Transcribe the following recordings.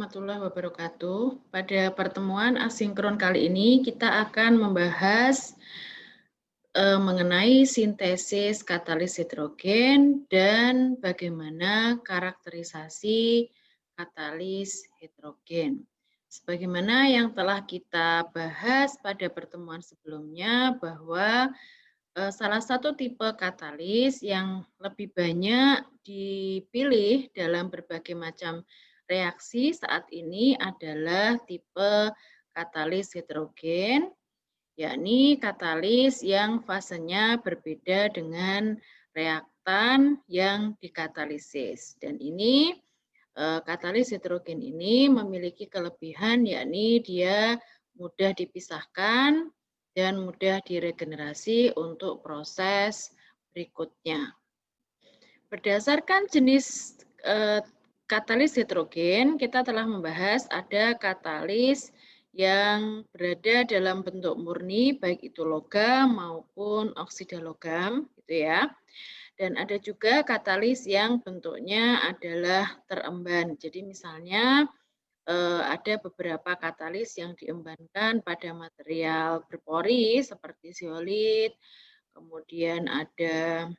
warahmatullahi wabarakatuh. Pada pertemuan asinkron kali ini kita akan membahas mengenai sintesis katalis hidrogen dan bagaimana karakterisasi katalis hidrogen. Sebagaimana yang telah kita bahas pada pertemuan sebelumnya bahwa salah satu tipe katalis yang lebih banyak dipilih dalam berbagai macam reaksi saat ini adalah tipe katalis hidrogen, yakni katalis yang fasenya berbeda dengan reaktan yang dikatalisis. Dan ini katalis hidrogen ini memiliki kelebihan yakni dia mudah dipisahkan dan mudah diregenerasi untuk proses berikutnya. Berdasarkan jenis katalis hidrogen, kita telah membahas ada katalis yang berada dalam bentuk murni, baik itu logam maupun oksida logam, gitu ya. Dan ada juga katalis yang bentuknya adalah teremban. Jadi misalnya ada beberapa katalis yang diembankan pada material berpori seperti zeolit, kemudian ada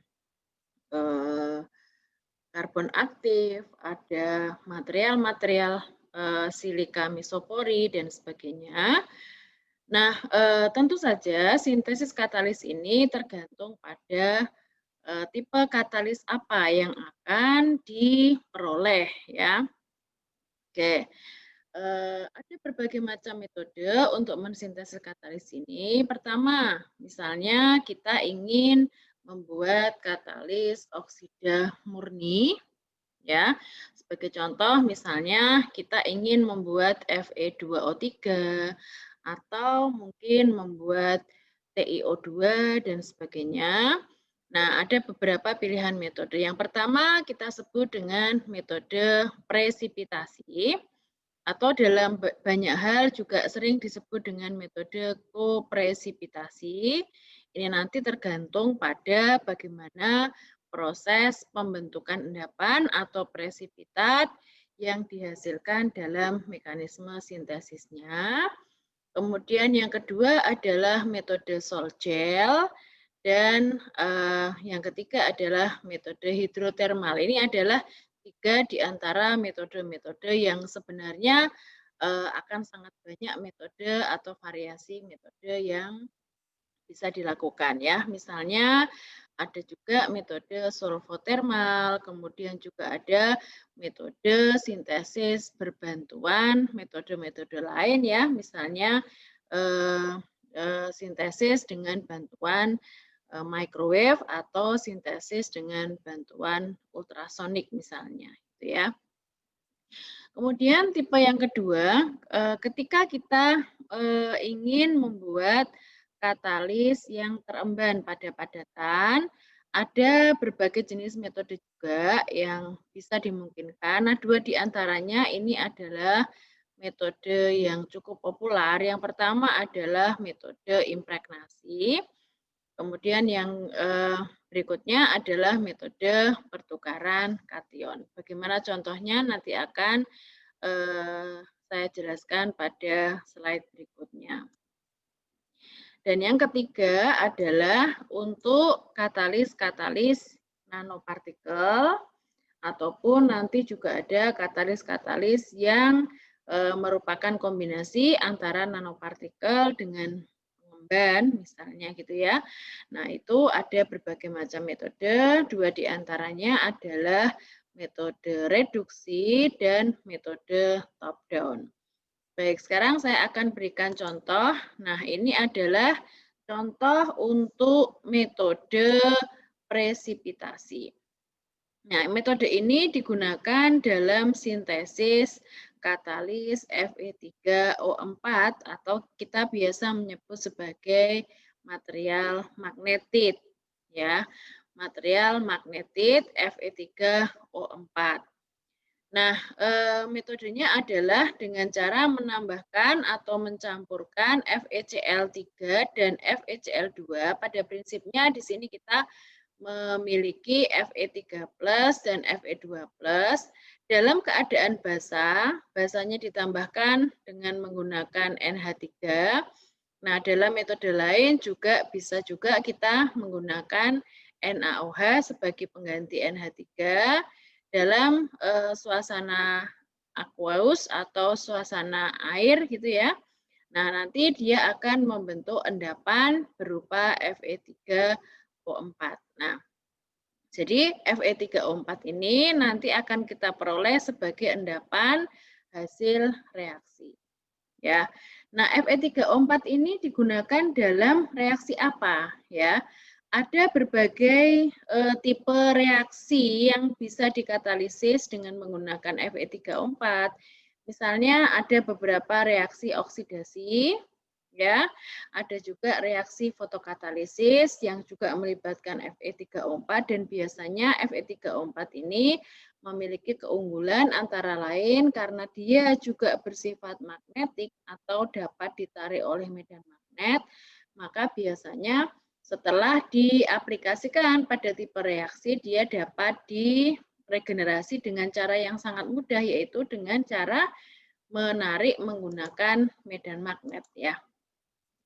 karbon aktif, ada material-material silika mesopori dan sebagainya. Nah, tentu saja sintesis katalis ini tergantung pada tipe katalis apa yang akan diperoleh ya. Oke, ada berbagai macam metode untuk mensintesis katalis ini. Pertama, misalnya kita ingin membuat katalis oksida murni, ya. Sebagai contoh, misalnya kita ingin membuat Fe2O3 atau mungkin membuat TiO2 dan sebagainya. Nah, ada beberapa pilihan metode. Yang pertama kita sebut dengan metode presipitasi atau dalam banyak hal juga sering disebut dengan metode kopresipitasi. Ini nanti tergantung pada bagaimana proses pembentukan endapan atau presipitat yang dihasilkan dalam mekanisme sintesisnya. Kemudian yang kedua adalah metode sol-gel dan yang ketiga adalah metode hidrotermal. Ini adalah 3 di antara metode-metode yang sebenarnya akan sangat banyak metode atau variasi metode yang bisa dilakukan ya. Misalnya ada juga metode solvotermal, kemudian juga ada metode sintesis berbantuan metode-metode lain ya, misalnya sintesis dengan bantuan microwave atau sintesis dengan bantuan ultrasonik misalnya, gitu ya. Kemudian tipe yang kedua, ketika kita ingin membuat katalis yang teremban pada padatan, ada berbagai jenis metode juga yang bisa dimungkinkan. Nah, 2 di antaranya ini adalah metode yang cukup populer. Yang pertama adalah metode impregnasi. Kemudian yang berikutnya adalah metode pertukaran kation. Bagaimana contohnya nanti akan saya jelaskan pada slide berikutnya. Dan yang ketiga adalah untuk katalis-katalis nanopartikel ataupun nanti juga ada katalis-katalis yang merupakan kombinasi antara nanopartikel dengan pengemban misalnya gitu ya. Nah, itu ada berbagai macam metode, 2 di antaranya adalah metode reduksi dan metode top down. Baik, sekarang saya akan berikan contoh. Nah, ini adalah contoh untuk metode presipitasi. Nah, metode ini digunakan dalam sintesis katalis Fe3O4 atau kita biasa menyebut sebagai material magnetit ya. Material magnetit Fe3O4. Nah, metodenya adalah dengan cara menambahkan atau mencampurkan FeCl3 dan FeCl2. Pada prinsipnya di sini kita memiliki Fe3+ dan Fe2+. Dalam keadaan basa, basanya ditambahkan dengan menggunakan NH3. Nah, dalam metode lain juga bisa juga kita menggunakan NaOH sebagai pengganti NH3 dalam suasana aqueous atau suasana air gitu ya. Nah, nanti dia akan membentuk endapan berupa Fe3O4. Nah, jadi Fe3O4 ini nanti akan kita peroleh sebagai endapan hasil reaksi. Ya. Nah, Fe3O4 ini digunakan dalam reaksi apa? Ya. Ada berbagai tipe reaksi yang bisa dikatalisis dengan menggunakan Fe3O4. Misalnya ada beberapa reaksi oksidasi, ya. Ada juga reaksi fotokatalisis yang juga melibatkan Fe3O4 dan biasanya Fe3O4 ini memiliki keunggulan antara lain karena dia juga bersifat magnetik atau dapat ditarik oleh medan magnet, maka biasanya setelah diaplikasikan pada tipe reaksi, dia dapat diregenerasi dengan cara yang sangat mudah, yaitu dengan cara menarik menggunakan medan magnet ya.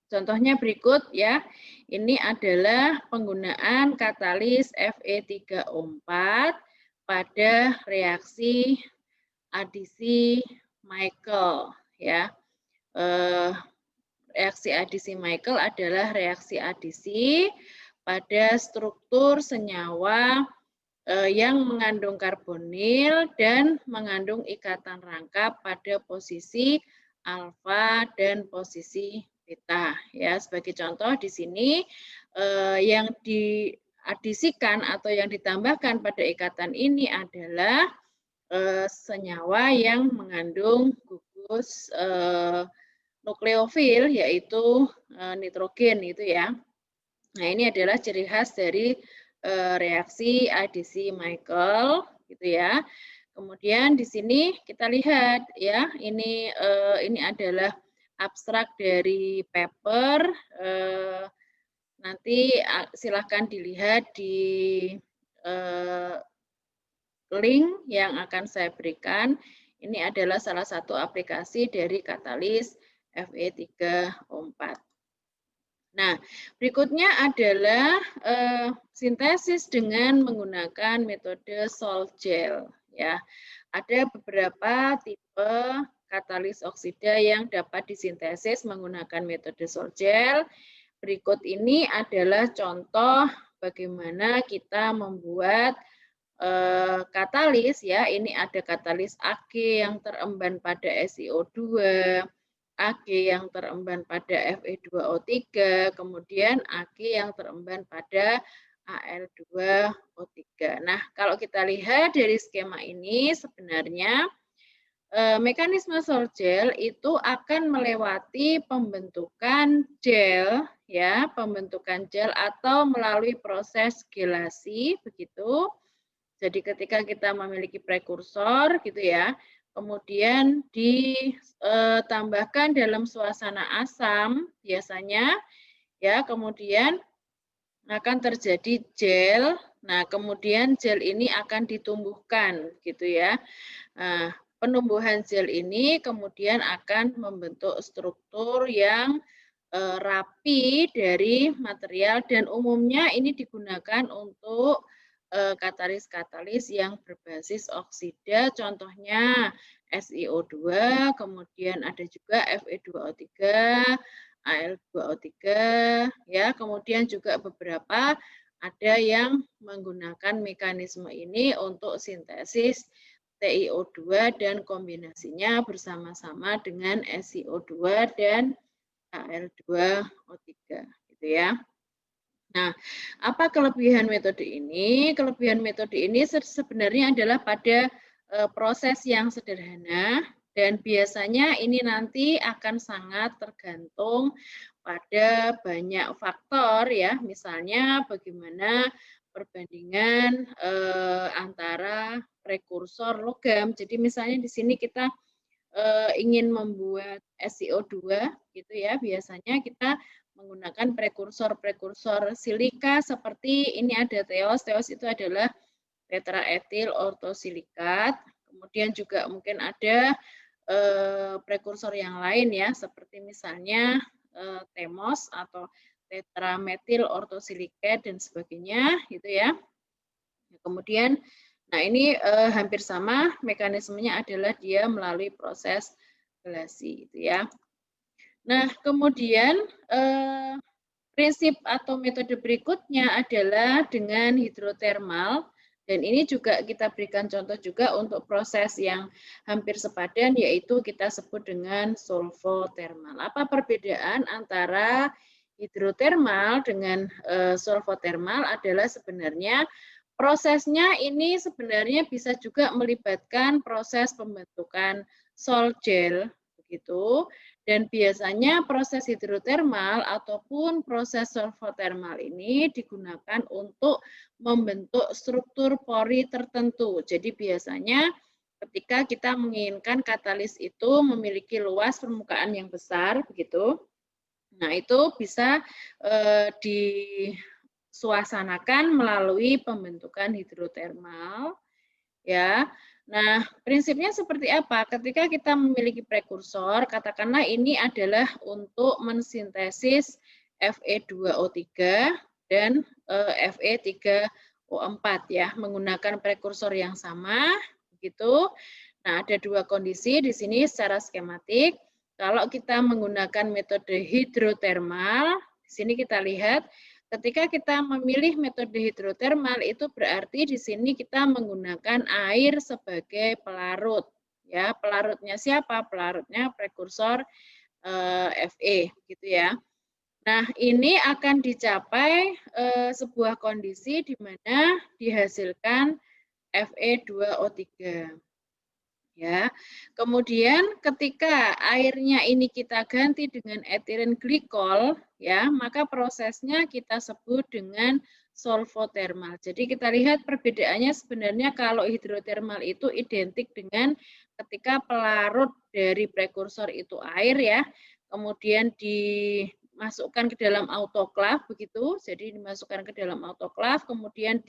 Contohnya berikut ya, ini adalah penggunaan katalis Fe3O4 pada reaksi adisi Michael ya. Reaksi adisi Michael adalah reaksi adisi pada struktur senyawa yang mengandung karbonil dan mengandung ikatan rangkap pada posisi alfa dan posisi beta. Ya, sebagai contoh di sini yang diadisikan atau yang ditambahkan pada ikatan ini adalah senyawa yang mengandung gugus nukleofil yaitu nitrogen itu ya. Nah, ini adalah ciri khas dari reaksi adisi Michael gitu ya. Kemudian di sini kita lihat ya, ini adalah abstrak dari paper. Nanti silakan dilihat di link yang akan saya berikan. Ini adalah salah satu aplikasi dari katalis Fe3O4. Nah, berikutnya adalah sintesis dengan menggunakan metode salt gel. Ya, ada beberapa tipe katalis oksida yang dapat disintesis menggunakan metode salt gel. Berikut ini adalah contoh bagaimana kita membuat katalis ya. Ini ada katalis Ag yang teremban pada SiO2, Ag yang teremban pada Fe2O3, kemudian Ag yang teremban pada Al2O3. Nah, kalau kita lihat dari skema ini sebenarnya mekanisme salt gel itu akan melewati pembentukan gel ya, pembentukan gel atau melalui proses gelasi begitu. Jadi ketika kita memiliki prekursor gitu ya, kemudian ditambahkan dalam suasana asam biasanya ya, kemudian akan terjadi gel. Nah, kemudian gel ini akan ditumbuhkan gitu ya. Nah, penumbuhan gel ini kemudian akan membentuk struktur yang rapi dari material dan umumnya ini digunakan untuk katalis-katalis yang berbasis oksida, contohnya SiO2, kemudian ada juga Fe2O3, Al2O3, ya, kemudian juga beberapa ada yang menggunakan mekanisme ini untuk sintesis TiO2 dan kombinasinya bersama-sama dengan SiO2 dan Al2O3 gitu ya. Nah, apa kelebihan metode ini? Kelebihan metode ini sebenarnya adalah pada proses yang sederhana dan biasanya ini nanti akan sangat tergantung pada banyak faktor ya, misalnya bagaimana perbandingan antara prekursor logam. Jadi misalnya di sini kita ingin membuat SiO2 gitu ya, biasanya kita menggunakan prekursor-prekursor silika seperti ini ada teos. Teos itu adalah tetraetil ortosilikat. Kemudian juga mungkin ada prekursor yang lain ya, seperti misalnya temos atau tetrametil ortosilikat dan sebagainya gitu ya. Kemudian nah ini hampir sama mekanismenya adalah dia melalui proses gelasi gitu ya. Nah, kemudian prinsip atau metode berikutnya adalah dengan hidrotermal, dan ini juga kita berikan contoh juga untuk proses yang hampir sepadan, yaitu kita sebut dengan solvotermal. Apa perbedaan antara hidrotermal dengan solvotermal adalah sebenarnya prosesnya ini sebenarnya bisa juga melibatkan proses pembentukan sol gel, begitu. Dan biasanya proses hidrotermal ataupun proses solvotermal ini digunakan untuk membentuk struktur pori tertentu. Jadi biasanya ketika kita menginginkan katalis itu memiliki luas permukaan yang besar, begitu. Nah itu bisa disuasanakan melalui pembentukan hidrotermal, ya. Nah, prinsipnya seperti apa? Ketika kita memiliki prekursor, katakanlah ini adalah untuk mensintesis Fe2O3 dan Fe3O4 ya, menggunakan prekursor yang sama, begitu. Nah, ada dua kondisi di sini secara skematik. Kalau kita menggunakan metode hidrotermal, di sini kita lihat ketika kita memilih metode hidrotermal itu berarti di sini kita menggunakan air sebagai pelarut. Ya, pelarutnya siapa? Pelarutnya prekursor Fe gitu ya. Nah, ini akan dicapai sebuah kondisi di mana dihasilkan Fe2O3. Ya. Kemudian ketika airnya ini kita ganti dengan etilen glikol, ya, maka prosesnya kita sebut dengan solvotermal. Jadi kita lihat perbedaannya sebenarnya kalau hidrotermal itu identik dengan ketika pelarut dari prekursor itu air ya, kemudian dimasukkan ke dalam autoklav begitu. Jadi dimasukkan ke dalam autoklav, kemudian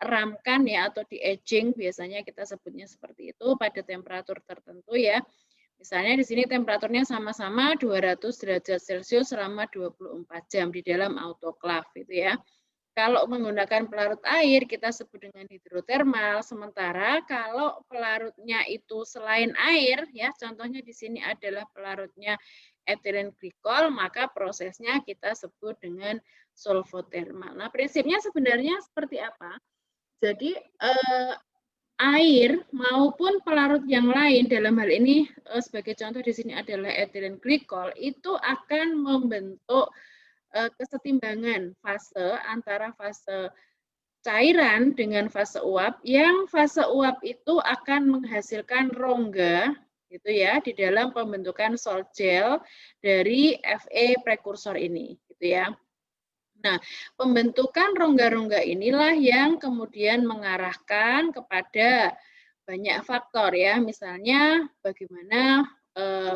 ramkan ya atau di aging biasanya kita sebutnya seperti itu pada temperatur tertentu ya. Misalnya di sini temperaturnya sama-sama 200 derajat Celcius selama 24 jam di dalam autoklav itu ya. Kalau menggunakan pelarut air kita sebut dengan hidrotermal, sementara kalau pelarutnya itu selain air ya, contohnya di sini adalah pelarutnya etilen glikol, maka prosesnya kita sebut dengan solvotermal. Nah, prinsipnya sebenarnya seperti apa? Jadi air maupun pelarut yang lain dalam hal ini sebagai contoh di sini adalah etilen glikol itu akan membentuk kesetimbangan fase antara fase cairan dengan fase uap, yang fase uap itu akan menghasilkan rongga gitu ya di dalam pembentukan sol gel dari Fe prekursor ini gitu ya. Nah, pembentukan rongga-rongga inilah yang kemudian mengarahkan kepada banyak faktor ya, misalnya bagaimana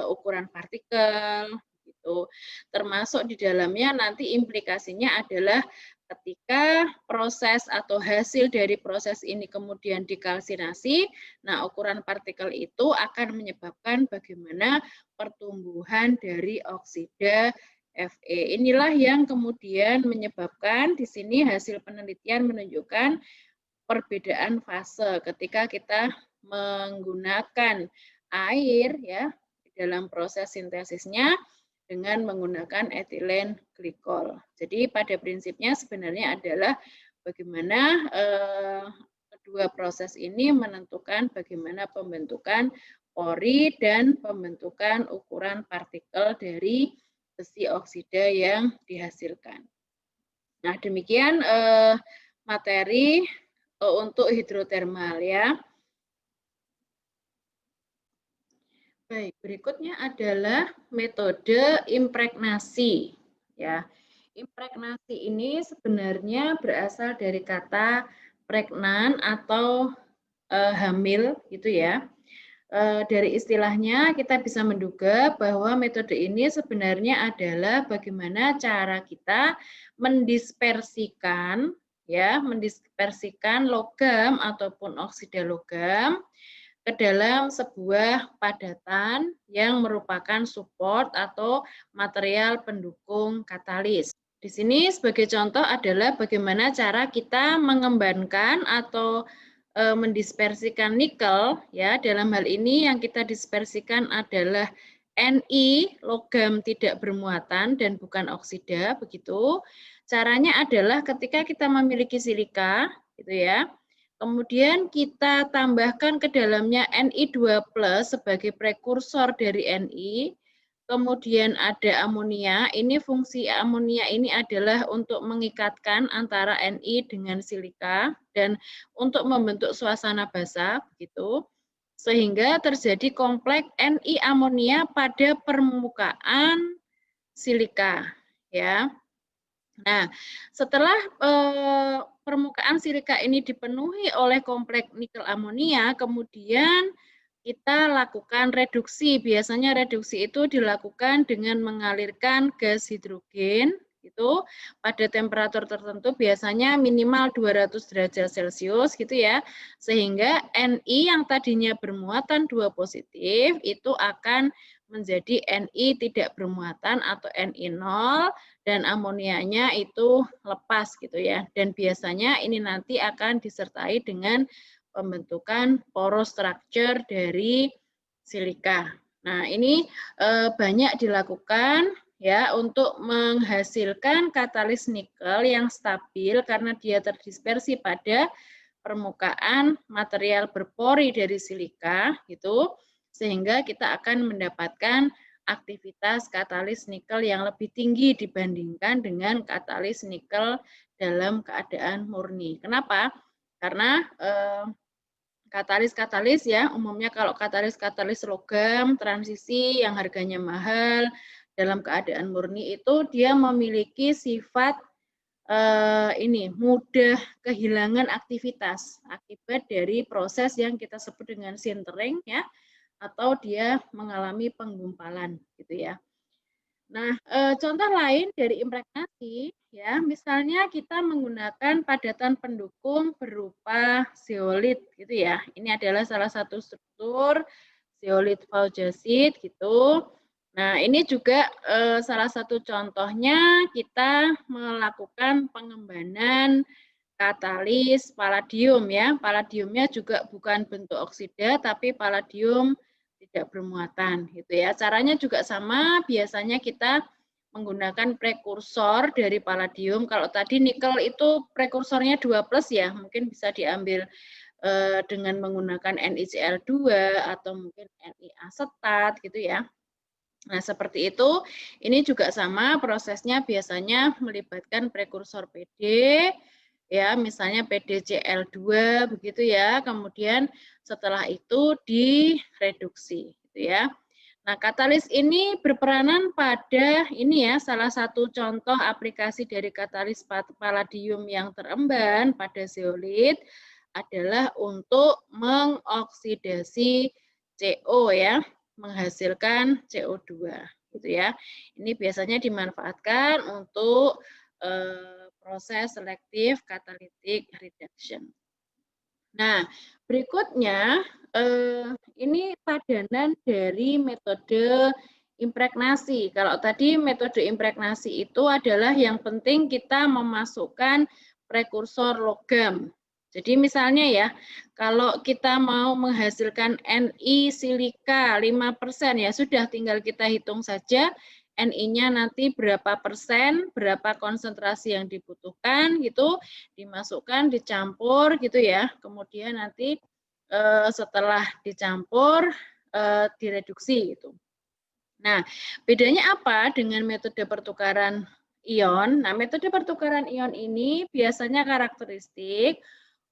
ukuran partikel gitu. Termasuk di dalamnya nanti implikasinya adalah ketika proses atau hasil dari proses ini kemudian dikalsinasi, nah ukuran partikel itu akan menyebabkan bagaimana pertumbuhan dari oksida Fe. Inilah yang kemudian menyebabkan di sini hasil penelitian menunjukkan perbedaan fase ketika kita menggunakan air ya dalam proses sintesisnya dengan menggunakan etilen glikol. Jadi pada prinsipnya sebenarnya adalah bagaimana kedua proses ini menentukan bagaimana pembentukan pori dan pembentukan ukuran partikel dari besi oksida yang dihasilkan. Nah, demikian materi untuk hidrotermal ya. Baik, berikutnya adalah metode impregnasi ya. Impregnasi ini sebenarnya berasal dari kata pregnan atau hamil gitu ya. Dari istilahnya kita bisa menduga bahwa metode ini sebenarnya adalah bagaimana cara kita mendispersikan logam ataupun oksida logam ke dalam sebuah padatan yang merupakan support atau material pendukung katalis. Di sini sebagai contoh adalah bagaimana cara kita mengembangkan atau mendispersikan nikel, ya. Dalam hal ini yang kita dispersikan adalah Ni, logam tidak bermuatan dan bukan oksida, begitu. Caranya adalah ketika kita memiliki silika, gitu ya. Kemudian kita tambahkan ke dalamnya Ni2+ sebagai prekursor dari Ni. Kemudian ada amonia. Ini fungsi amonia ini adalah untuk mengikatkan antara Ni dengan silika dan untuk membentuk suasana basa, begitu. Sehingga terjadi kompleks Ni amonia pada permukaan silika, ya. Nah, setelah permukaan silika ini dipenuhi oleh kompleks nikel amonia, kemudian kita lakukan reduksi. Biasanya reduksi itu dilakukan dengan mengalirkan gas hidrogen itu pada temperatur tertentu, biasanya minimal 200 derajat Celcius gitu ya. Sehingga Ni yang tadinya bermuatan 2 positif itu akan menjadi Ni tidak bermuatan atau Ni 0 dan amonianya itu lepas gitu ya. Dan biasanya ini nanti akan disertai dengan pembentukan porous structure dari silika. Nah, ini banyak dilakukan ya untuk menghasilkan katalis nikel yang stabil karena dia terdispersi pada permukaan material berpori dari silika gitu, sehingga kita akan mendapatkan aktivitas katalis nikel yang lebih tinggi dibandingkan dengan katalis nikel dalam keadaan murni. Kenapa? Karena katalis-katalis ya, umumnya kalau katalis-katalis logam transisi yang harganya mahal dalam keadaan murni itu dia memiliki sifat ini mudah kehilangan aktivitas akibat dari proses yang kita sebut dengan sintering ya, atau dia mengalami penggumpalan gitu ya. Nah, contoh lain dari impregnasi ya, misalnya kita menggunakan padatan pendukung berupa zeolit gitu ya. Ini adalah salah satu struktur zeolit faujasit gitu. Nah, ini juga salah satu contohnya kita melakukan pengembangan katalis palladium ya. Palladiumnya juga bukan bentuk oksida tapi palladium tidak bermuatan gitu ya. Caranya juga sama, biasanya kita menggunakan prekursor dari palladium. Kalau tadi nikel itu prekursornya 2+ ya, mungkin bisa diambil dengan menggunakan NiCl2 atau mungkin Ni asetat gitu ya. Nah, seperti itu. Ini juga sama prosesnya, biasanya melibatkan prekursor PD ya, misalnya PDCl2 begitu ya. Kemudian setelah itu direduksi gitu ya. Nah, katalis ini berperanan pada ini ya, salah satu contoh aplikasi dari katalis palladium yang teremban pada zeolit adalah untuk mengoksidasi CO ya, menghasilkan CO2 gitu ya. Ini biasanya dimanfaatkan untuk proses selektif catalytic reduction. Nah, berikutnya ini padanan dari metode impregnasi. Kalau tadi metode impregnasi itu adalah yang penting kita memasukkan prekursor logam. Jadi misalnya ya, kalau kita mau menghasilkan Ni silika 5% ya sudah, tinggal kita hitung saja Ni-nya nanti berapa persen, berapa konsentrasi yang dibutuhkan gitu, dimasukkan, dicampur gitu ya. Kemudian nanti setelah dicampur direduksi gitu. Nah, bedanya apa dengan metode pertukaran ion? Nah, metode pertukaran ion ini biasanya karakteristik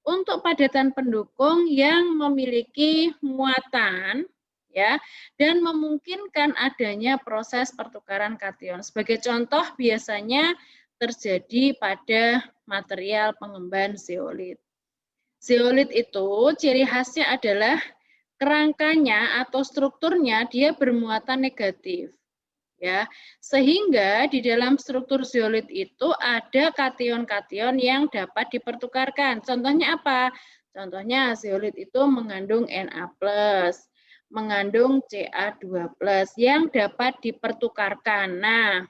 untuk padatan pendukung yang memiliki muatan ya dan memungkinkan adanya proses pertukaran kation. Sebagai contoh biasanya terjadi pada material pengemban zeolit. Zeolit itu ciri khasnya adalah kerangkanya atau strukturnya dia bermuatan negatif. Ya, sehingga di dalam struktur zeolit itu ada kation-kation yang dapat dipertukarkan. Contohnya apa? Contohnya zeolit itu mengandung Na+, mengandung Ca2+ yang dapat dipertukarkan. Nah,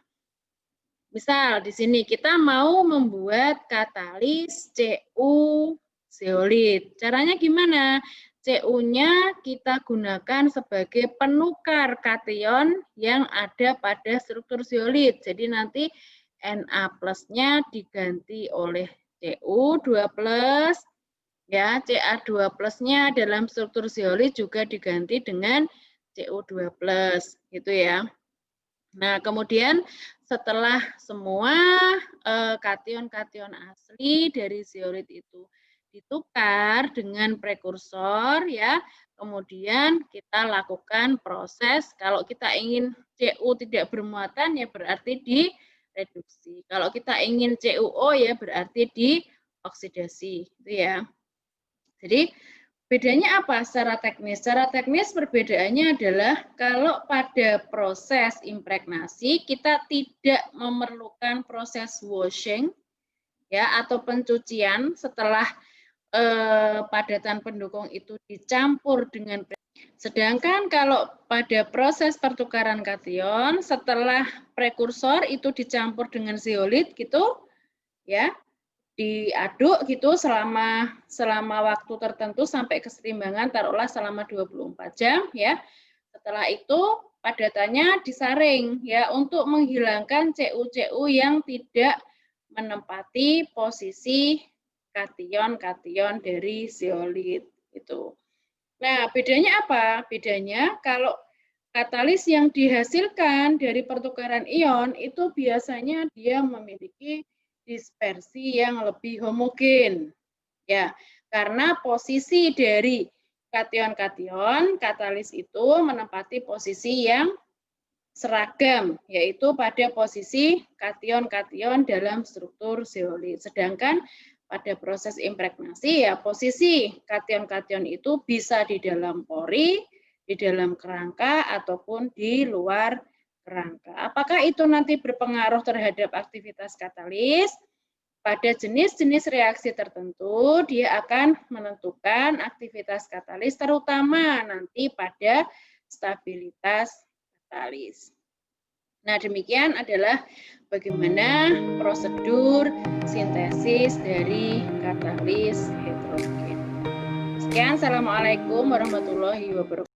misal di sini kita mau membuat katalis Cu zeolit. Caranya gimana? Cu-nya kita gunakan sebagai penukar kation yang ada pada struktur zeolit. Jadi nanti Na plusnya diganti oleh Cu2+, ya, Ca2 plusnya dalam struktur zeolit juga diganti dengan Cu2+, gitu ya. Nah, kemudian setelah semua kation-kation asli dari zeolit itu ditukar dengan prekursor, ya, kemudian kita lakukan proses. Kalau kita ingin Cu tidak bermuatan, ya berarti direduksi. Kalau kita ingin CuO, ya berarti dioksidasi, gitu ya. Jadi bedanya apa secara teknis? Secara teknis perbedaannya adalah kalau pada proses impregnasi kita tidak memerlukan proses washing, ya, atau pencucian setelah padatan pendukung itu dicampur dengan. Sedangkan kalau pada proses pertukaran kation setelah prekursor itu dicampur dengan zeolit gitu, ya, diaduk gitu selama waktu tertentu sampai kesetimbangan, taruhlah selama 24 jam, ya. Setelah itu padatannya disaring, ya, untuk menghilangkan Cu-Cu yang tidak menempati posisi kation-kation dari zeolit itu. Nah, bedanya apa? Bedanya kalau katalis yang dihasilkan dari pertukaran ion itu biasanya dia memiliki dispersi yang lebih homogen. Ya, karena posisi dari kation-kation katalis itu menempati posisi yang seragam, yaitu pada posisi kation-kation dalam struktur zeolit. Sedangkan pada proses impregnasi, ya posisi kation-kation itu bisa di dalam pori, di dalam kerangka, ataupun di luar kerangka. Apakah itu nanti berpengaruh terhadap aktivitas katalis? Pada jenis-jenis reaksi tertentu, dia akan menentukan aktivitas katalis, terutama nanti pada stabilitas katalis. Nah, demikian adalah bagaimana prosedur sintesis dari katalis heterogen. Sekian, Assalamualaikum warahmatullahi wabarakatuh.